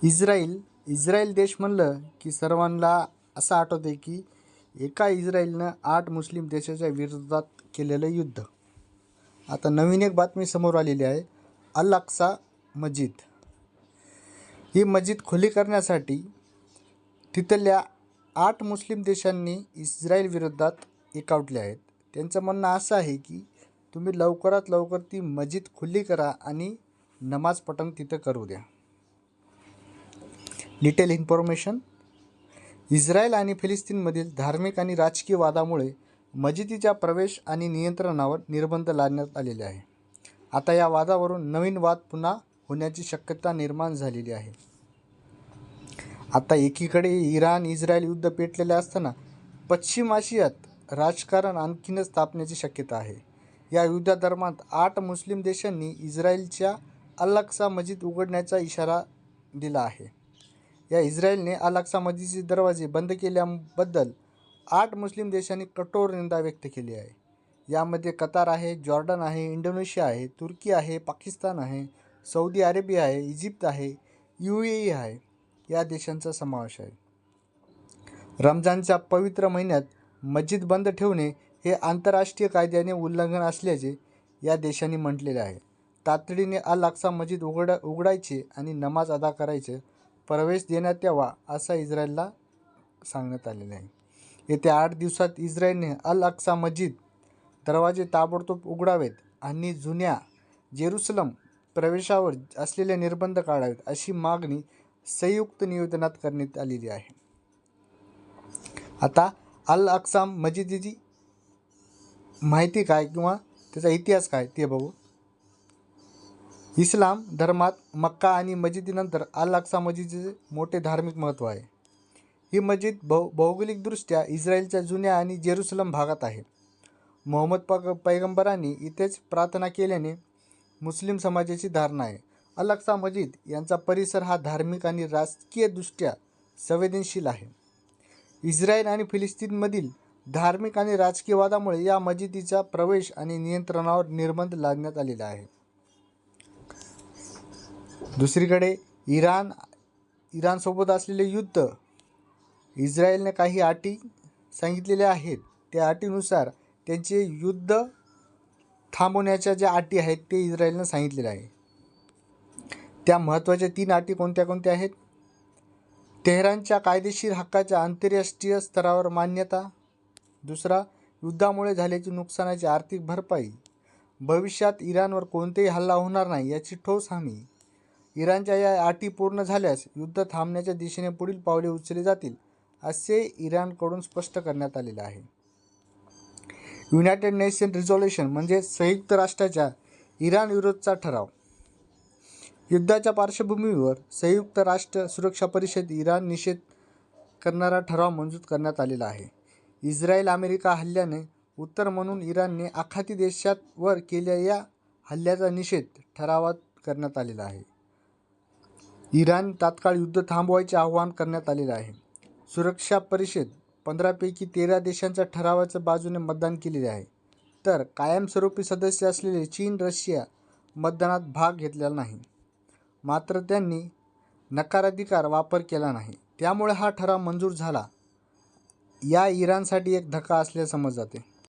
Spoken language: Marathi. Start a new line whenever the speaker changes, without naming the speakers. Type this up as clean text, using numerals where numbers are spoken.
इस्रायल देश म्हणलं की सर्वांना असं आठवते की एका इस्रायलनं 8 मुस्लिम देशाच्या विरोधात केलेलं युद्ध. आता नवीन एक बातमी समोर आलेली आहे. अल अक्सा मस्जिद, ही मस्जिद खुली करण्यासाठी तिथल्या 8 मुस्लिम देशांनी इस्रायल विरोधात एकवटले आहेत. त्यांचं म्हणणं असं आहे की तुम्ही लवकरात लवकर ती मस्जिद खुली करा आणि नमाज पठण तिथं करू द्या. Detail information. इस्रायल आणि फिलिस्तीनमधील धार्मिक आणि राजकीय वादामुळे मस्जिदीच्या प्रवेश आणि नियंत्रणावर निर्बंध लादण्यात आलेले आहे. आता या वादावरून नवीन वाद पुन्हा होण्याची शक्यता निर्माण झालेली आहे. आता एकीकडे इराण इस्रायल युद्ध पेटलेले असताना पश्चिम आशियात राजकारण आणखीनच तापण्याची शक्यता आहे. या युद्धादरम्यान 8 मुस्लिम देशांनी इस्रायलच्या अल अक्सा मस्जिद उघडण्याचा इशारा दिला आहे. या इस्रायलने अल अक्सा मस्जिदचे दरवाजे बंद केल्याबद्दल 8 मुस्लिम देशांनी कठोर निंदा व्यक्त केली आहे. यामध्ये कतार आहे, जॉर्डन आहे, इंडोनेशिया आहे, तुर्की आहे, पाकिस्तान आहे, सौदी अरेबिया आहे, इजिप्त आहे, UAE आहे, या देशांचा समावेश आहे. रमजानच्या पवित्र महिन्यात मस्जिद बंद ठेवणे हे आंतरराष्ट्रीय कायद्याने उल्लंघन असल्याचे या देशांनी म्हटलेले आहे. तातडीने अल अक्सा मस्जिद उघडायचे आणि नमाज अदा करायचे प्रवेश देण्यात यावा असं इस्रायलला सांगण्यात आलेलं आहे. येत्या 8 दिवसात इस्रायलने अल अक्सा मस्जिद दरवाजे ताबडतोब उघडावेत आणि जुन्या जेरुसलम प्रवेशावर असलेले निर्बंध काढावेत अशी मागणी संयुक्त निवेदनात करण्यात आलेली आहे. आता अल अक्सा मस्जिदीची माहिती काय किंवा त्याचा इतिहास काय ते बघू. इस्लाम धर्मात मक्का आणि मस्जिदीनंतर अल अक्सा मस्जिदीचे मोठे धार्मिक महत्त्व आहे. ही मस्जिद भौगोलिकदृष्ट्या इस्रायलच्या जुन्या आणि जेरुसलम भागात आहे. मोहम्मद पैगंबरांनी इथेच प्रार्थना केल्याने मुस्लिम समाजाची धारणा आहे. अल अक्सा मस्जिद यांचा परिसर हा धार्मिक आणि राजकीयदृष्ट्या संवेदनशील आहे. इस्रायल आणि फिलिस्तीनमधील धार्मिक आणि राजकीय वादामुळे या मस्जिदीचा प्रवेश आणि नियंत्रणावर निर्बंध लादण्यात आलेला आहे. दुसरीकडे इराणसोबत असलेले युद्ध, इस्रायलने काही अटी सांगितलेल्या आहेत. त्या अटीनुसार त्यांचे युद्ध थांबवण्याच्या ज्या अटी आहेत ते इस्रायलने सांगितलेल्या आहे. त्या महत्त्वाच्या 3 अटी कोणत्या आहेत? तेहरानच्या कायदेशीर हक्काच्या आंतरराष्ट्रीय स्तरावर मान्यता. दुसरा, युद्धामुळे झाल्याची नुकसानाची आर्थिक भरपाई. भविष्यात इराणवर कोणतेही हल्ला होणार नाही याची ठोस हमी. इराणच्या या अटी पूर्ण झाल्यास युद्ध थांबण्याच्या दिशेने पुढील पावले उचलली जातील असे इराणकडून स्पष्ट करण्यात आलेले आहे. युनायटेड नेशन रिझोल्यूशन म्हणजे संयुक्त राष्ट्राच्या इराण विरोधाचा ठराव. युद्धाच्या पार्श्वभूमीवर संयुक्त राष्ट्र सुरक्षा परिषद इराण निषेध करणारा ठराव मंजूर करण्यात आलेला आहे. इस्रायल अमेरिका हल्ल्याने उत्तर म्हणून इराणने आखाती देशांवर केलेल्या या हल्ल्याचा निषेध ठरावात करण्यात आलेला आहे. इराण तात्काळ युद्ध थांबवायचे आवाहन करण्यात आलेले आहे. सुरक्षा परिषद 15 पैकी 13 देशांच्या ठरावाच्या बाजूने मतदान केलेले आहे. तर कायमस्वरूपी सदस्य असलेले चीन, रशिया मतदानात भाग घेतलेला नाही. मात्र त्यांनी नकाराधिकार वापर केला नाही. त्यामुळे हा ठराव मंजूर झाला. या इराणसाठी एक धक्का असल्याचे समजले जाते.